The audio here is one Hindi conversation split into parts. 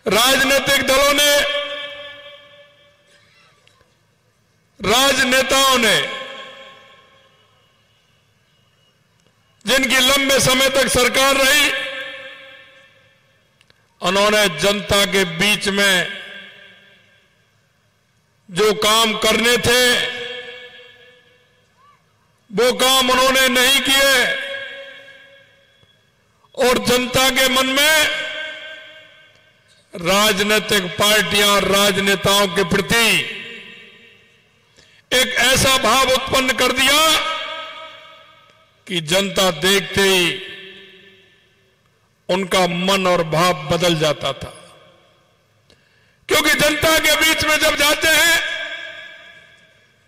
राजनीतिक दलों ने, राजनेताओं ने, जिनकी लंबे समय तक सरकार रही, उन्होंने जनता के बीच में जो काम करने थे वो काम उन्होंने नहीं किए और जनता के मन में राजनीतिक पार्टियां और राजनेताओं के प्रति एक ऐसा भाव उत्पन्न कर दिया कि जनता देखते ही उनका मन और भाव बदल जाता था। क्योंकि जनता के बीच में जब जाते हैं,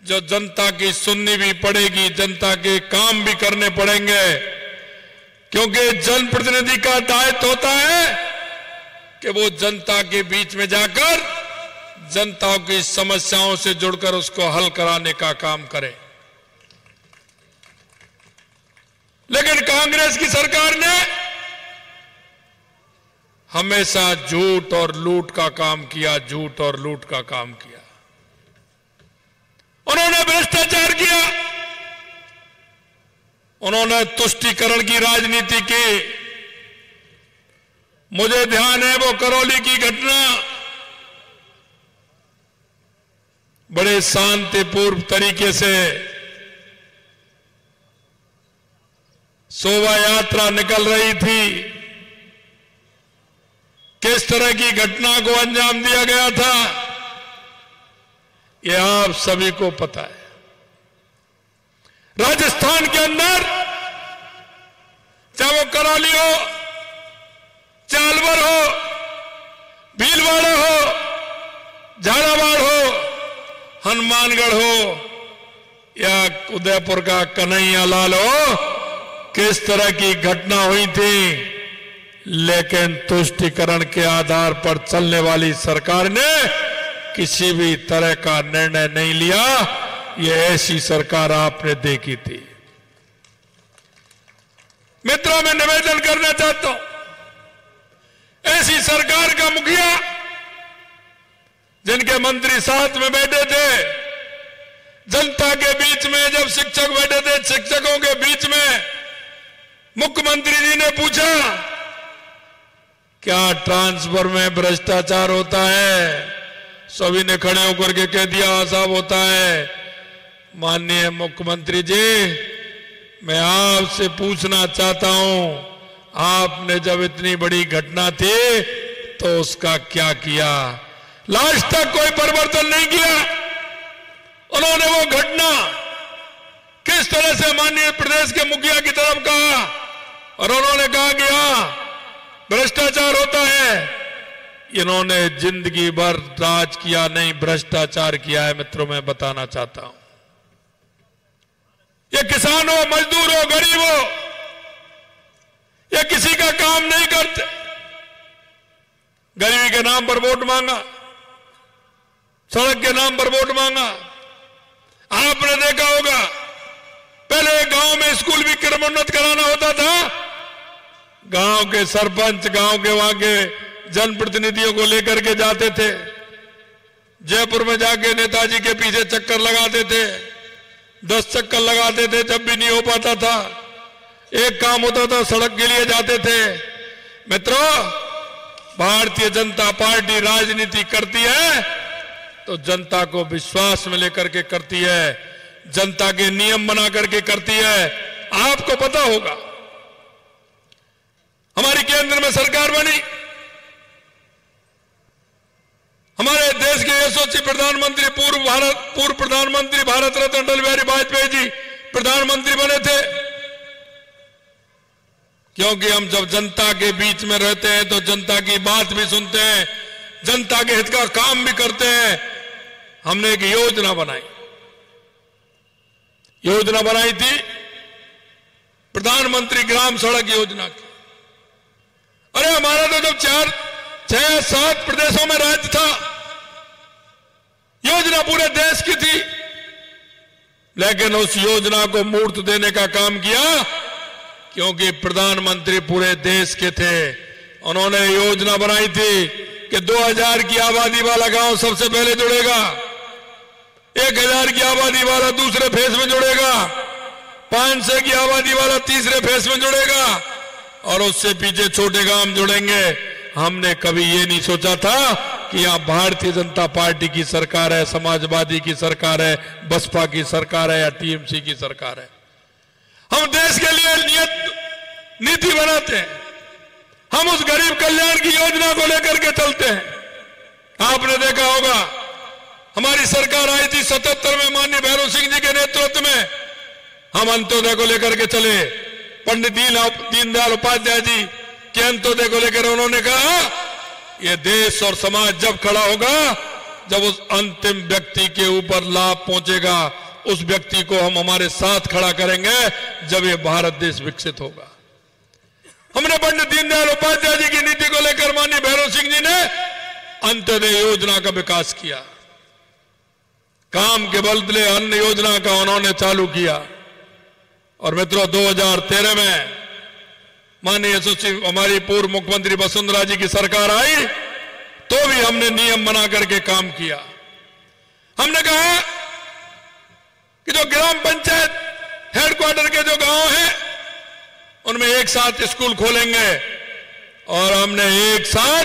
जो जनता की सुननी भी पड़ेगी, जनता के काम भी करने पड़ेंगे, क्योंकि जनप्रतिनिधि का दायित्व होता है कि वो जनता के बीच में जाकर जनता की समस्याओं से जुड़कर उसको हल कराने का काम करे। लेकिन कांग्रेस की सरकार ने हमेशा झूठ और लूट का काम किया, झूठ और लूट का काम किया। उन्होंने भ्रष्टाचार किया, उन्होंने तुष्टीकरण की राजनीति की। मुझे ध्यान है वो करौली की घटना बड़े शांतिपूर्ण तरीके से शोभा यात्रा निकल रही थी, किस तरह की घटना को अंजाम दिया गया था यह आप सभी को पता है। राजस्थान के अंदर चाहे वो करौली हो, चालवर हो, भीलवाड़ा हो, झालावाड़ हो, हनुमानगढ़ हो या उदयपुर का कन्हैया लाल हो, किस तरह की घटना हुई थी, लेकिन तुष्टीकरण के आधार पर चलने वाली सरकार ने किसी भी तरह का निर्णय नहीं लिया। ये ऐसी सरकार आपने देखी थी। मित्रों, मैं निवेदन करना चाहता हूं, ऐसी सरकार का मुखिया जिनके मंत्री साथ में बैठे थे, जनता के बीच में जब शिक्षक बैठे थे, शिक्षकों के बीच में मुख्यमंत्री जी ने पूछा क्या ट्रांसफर में भ्रष्टाचार होता है, सभी ने खड़े होकर के कह दिया हाँ साहब होता है। माननीय मुख्यमंत्री जी, मैं आपसे पूछना चाहता हूं, आपने जब इतनी बड़ी घटना थी तो उसका क्या किया? लास्ट तक कोई परिवर्तन नहीं किया। उन्होंने वो घटना किस तरह से माननीय प्रदेश के मुखिया की तरफ कहा और उन्होंने कहा कि हाँ भ्रष्टाचार होता है। इन्होंने जिंदगी भर राज किया नहीं, भ्रष्टाचार किया है। मित्रों, मैं बताना चाहता हूं, ये किसान हो, मजदूर हो, गरीब हो, ये किसी का काम नहीं करते। गरीबी के नाम पर वोट मांगा, सड़क के नाम पर वोट मांगा। आपने देखा होगा पहले गांव में स्कूल भी क्रमोन्नत कराना होता था, गांव के सरपंच गांव के वहां के जनप्रतिनिधियों को लेकर के जाते थे, जयपुर में जाके नेताजी के पीछे चक्कर लगाते थे, 10 चक्कर लगाते थे, जब भी नहीं हो पाता था, एक काम होता था सड़क के लिए जाते थे। मित्रों, भारतीय जनता पार्टी राजनीति करती है तो जनता को विश्वास में लेकर के करती है, जनता के नियम बना करके करती है। आपको पता होगा हमारी केंद्र में सरकार बनी, हमारे देश के यशस्वी प्रधानमंत्री पूर्व प्रधानमंत्री भारत रत्न अटल बिहारी वाजपेयी जी प्रधानमंत्री बने थे। क्योंकि हम जब जनता के बीच में रहते हैं तो जनता की बात भी सुनते हैं, जनता के हित का काम भी करते हैं। हमने एक योजना बनाई थी प्रधानमंत्री ग्राम सड़क योजना की। अरे हमारा तो जब 4, 6, 7 प्रदेशों में राज्य था, योजना पूरे देश की थी, लेकिन उस योजना को मूर्त देने का काम किया क्योंकि प्रधानमंत्री पूरे देश के थे। उन्होंने योजना बनाई थी कि 2000 की आबादी वाला गांव सबसे पहले जुड़ेगा, 1000 की आबादी वाला दूसरे फेज में जुड़ेगा, 500 की आबादी वाला तीसरे फेज में जुड़ेगा और उससे पीछे छोटे गांव जुड़ेंगे। हमने कभी ये नहीं सोचा था कि यहाँ भारतीय जनता पार्टी की सरकार है, समाजवादी की सरकार है, बसपा की सरकार है या टीएमसी की सरकार है। हम देश के लिए नीति बनाते हैं, हम उस गरीब कल्याण की योजना को लेकर के चलते हैं। आपने देखा होगा हमारी सरकार आई थी 77 में माननीय भैरव सिंह जी के नेतृत्व में, हम अंत्योदय को लेकर के चले। पंडित दीनदयाल उपाध्याय जी के अंत्योदय को लेकर उन्होंने कहा यह देश और समाज जब खड़ा होगा जब उस अंतिम व्यक्ति के ऊपर लाभ पहुंचेगा, उस व्यक्ति को हम हमारे साथ खड़ा करेंगे जब ये भारत देश विकसित होगा। हमने पंडित दीनदयाल उपाध्याय जी की नीति को लेकर माननीय भैरव सिंह जी ने अंत्योदय योजना का विकास किया, काम के बदले अन्न योजना का उन्होंने चालू किया। और मित्रों 2013 में माननीय हमारी पूर्व मुख्यमंत्री वसुंधरा जी की सरकार आई तो भी हमने नियम बना करके काम किया। हमने कहा कि जो ग्राम पंचायत हेडक्वार्टर के जो गांव हैं उनमें एक साथ स्कूल खोलेंगे और हमने एक साथ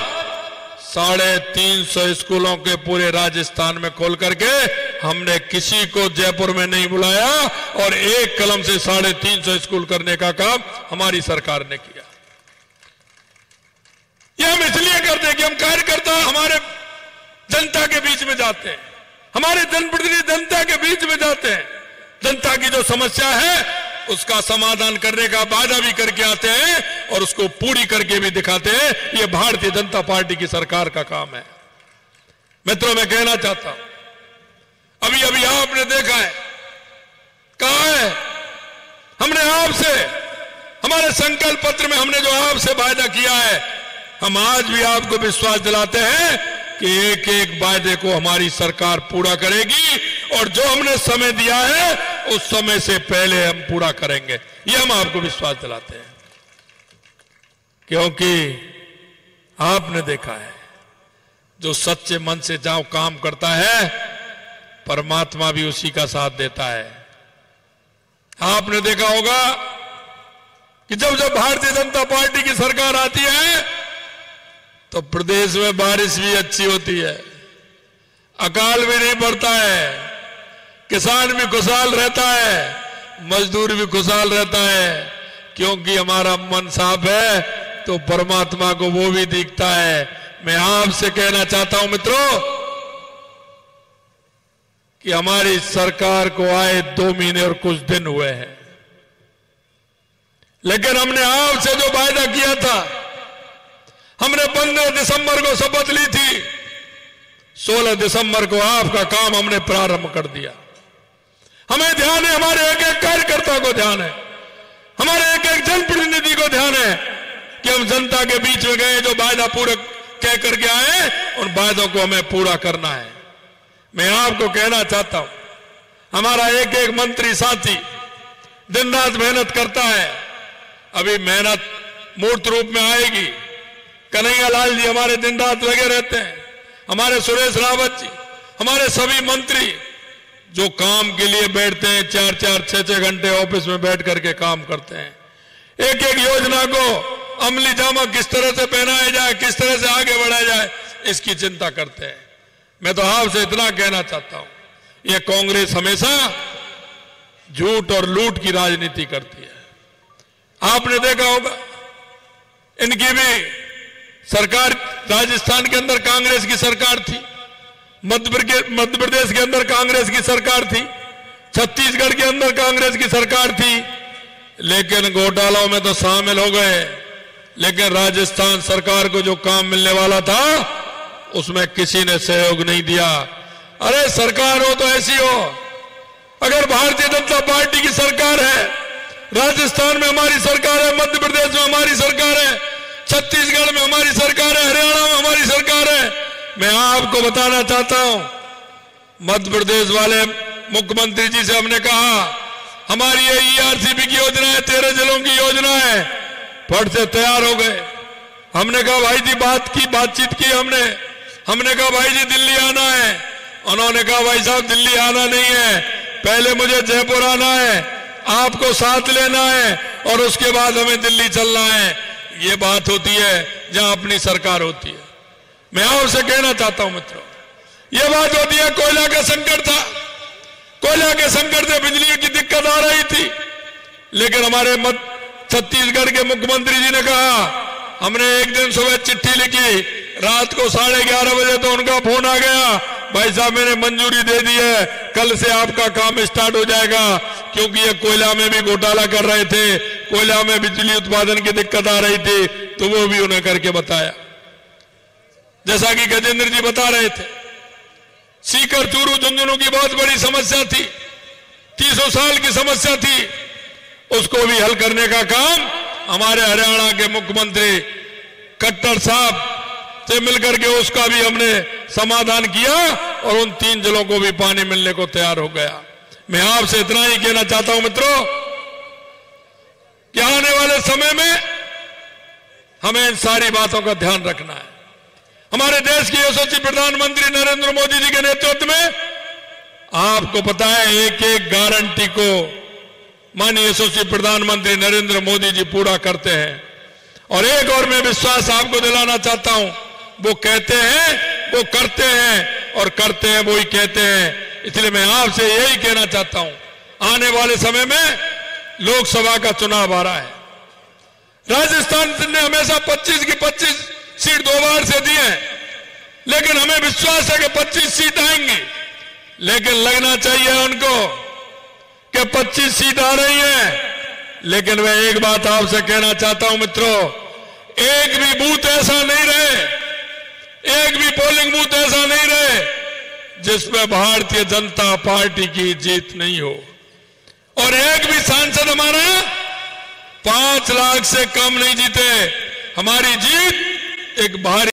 350 स्कूलों के पूरे राजस्थान में खोल करके हमने किसी को जयपुर में नहीं बुलाया और एक कलम से 350 स्कूल करने का काम हमारी सरकार ने किया। यह हम इसलिए करते हैं कि हम कार्यकर्ता हमारे जनता के बीच में जाते हैं, हमारे जनप्रतिनिधि जनता के बीच में जाते हैं, जनता की जो समस्या है उसका समाधान करने का वादा भी करके आते हैं और उसको पूरी करके भी दिखाते हैं। यह भारतीय जनता पार्टी की सरकार का काम है। मित्रों मैं कहना चाहता हूं अभी अभी आपने देखा है, कहा है हमने आपसे, हमारे संकल्प पत्र में हमने जो आपसे वादा किया है, हम आज भी आपको विश्वास दिलाते हैं कि एक एक वायदे को हमारी सरकार पूरा करेगी और जो हमने समय दिया है उस समय से पहले हम पूरा करेंगे, ये हम आपको विश्वास दिलाते हैं। क्योंकि आपने देखा है जो सच्चे मन से जहां काम करता है परमात्मा भी उसी का साथ देता है। आपने देखा होगा कि जब जब भारतीय जनता पार्टी की सरकार आती है तो प्रदेश में बारिश भी अच्छी होती है, अकाल भी नहीं पड़ता है, किसान भी खुशहाल रहता है, मजदूर भी खुशहाल रहता है। क्योंकि हमारा मन साफ है तो परमात्मा को वो भी दिखता है। मैं आपसे कहना चाहता हूं मित्रों कि हमारी सरकार को आए 2 महीने और कुछ दिन हुए हैं, लेकिन हमने आपसे जो वायदा किया था, हमने 15 दिसंबर को शपथ ली थी, 16 दिसंबर को आपका काम हमने प्रारंभ कर दिया। हमें ध्यान है, हमारे एक एक कार्यकर्ता को ध्यान है, हमारे एक एक जनप्रतिनिधि को ध्यान है कि हम जनता के बीच में गए, जो वायदा पूरा कह करके आए उन वायदों को हमें पूरा करना है। मैं आपको कहना चाहता हूं हमारा एक एक मंत्री साथी दिन रात मेहनत करता है, अभी मेहनत मूर्त रूप में आएगी। कन्हैया लाल जी हमारे दिन रात लगे रहते हैं, हमारे सुरेश रावत जी, हमारे सभी मंत्री जो काम के लिए बैठते हैं 4-4, 6-6 घंटे ऑफिस में बैठ करके काम करते हैं, एक एक योजना को अमली जामा किस तरह से पहनाया जाए, किस तरह से आगे बढ़ाया जाए, इसकी चिंता करते हैं। मैं तो आपसे इतना कहना चाहता हूं, यह कांग्रेस हमेशा झूठ और लूट की राजनीति करती है। आपने देखा होगा इनकी भी सरकार, राजस्थान के अंदर कांग्रेस की सरकार थी, मध्य प्रदेश के अंदर कांग्रेस की सरकार थी, छत्तीसगढ़ के अंदर कांग्रेस की सरकार थी, लेकिन घोटालों में तो शामिल हो गए। लेकिन राजस्थान सरकार को जो काम मिलने वाला था उसमें किसी ने सहयोग नहीं दिया। अरे सरकार हो तो ऐसी हो, अगर भारतीय जनता पार्टी की सरकार है, राजस्थान में हमारी सरकार है, मध्य प्रदेश में हमारी सरकार है, छत्तीसगढ़ में हमारी सरकार है, हरियाणा में हमारी सरकार है, मैं आपको बताना चाहता हूं मध्य प्रदेश वाले मुख्यमंत्री जी से हमने कहा हमारी ये ERCP की योजना है, 13 जिलों की योजना है, फट से तैयार हो गए। हमने कहा भाई जी बातचीत की हमने कहा भाई जी दिल्ली आना है। उन्होंने कहा भाई साहब दिल्ली आना नहीं है, पहले मुझे जयपुर आना है, आपको साथ लेना है और उसके बाद हमें दिल्ली चलना है। ये बात होती है जहां अपनी सरकार होती है। मैं आपसे कहना चाहता हूं मित्रों, ये बात होती है कोयला का संकट था, कोयला के संकट से बिजली की दिक्कत आ रही थी, लेकिन हमारे छत्तीसगढ़ के मुख्यमंत्री जी ने कहा, हमने एक दिन सुबह चिट्ठी लिखी, रात को 11:30 बजे तो उनका फोन आ गया, भाई साहब मैंने मंजूरी दे दी है, कल से आपका काम स्टार्ट हो जाएगा। क्योंकि ये कोयला में भी घोटाला कर रहे थे, कोयला में बिजली उत्पादन की दिक्कत आ रही थी, तो वो भी उन्हें करके बताया। जैसा कि गजेंद्र जी बता रहे थे, सीकर चूरू झुंझुनू की बहुत बड़ी समस्या थी, 30 साल की समस्या थी, उसको भी हल करने का काम हमारे हरियाणा के मुख्यमंत्री खट्टर साहब से मिलकर के उसका भी हमने समाधान किया और उन 3 जिलों को भी पानी मिलने को तैयार हो गया। मैं आपसे इतना ही कहना चाहता हूं मित्रों कि आने वाले समय में हमें इन सारी बातों का ध्यान रखना है। हमारे देश के यशस्वी प्रधानमंत्री नरेंद्र मोदी जी के नेतृत्व में आपको पता है एक एक गारंटी को माननीय यशस्वी प्रधानमंत्री नरेंद्र मोदी जी पूरा करते हैं। और एक और मैं विश्वास आपको दिलाना चाहता हूं, वो कहते हैं वो करते हैं और करते हैं वो ही कहते हैं। इसलिए मैं आपसे यही कहना चाहता हूं, आने वाले समय में लोकसभा का चुनाव आ रहा है। राजस्थान ने हमेशा 25 की 25 सीट 2 बार से दी है, लेकिन हमें विश्वास है कि 25 सीट आएंगी। लेकिन लगना चाहिए उनको कि 25 सीट आ रही है, लेकिन मैं एक बात आपसे कहना चाहता हूं मित्रों, एक भी बूथ ऐसा नहीं रहे, एक भी पोलिंग बूथ ऐसा नहीं रहे जिसमें भारतीय जनता पार्टी की जीत नहीं हो। और एक भी सांसद हमारा 5 लाख से कम नहीं जीते। हमारी जीत एक भारी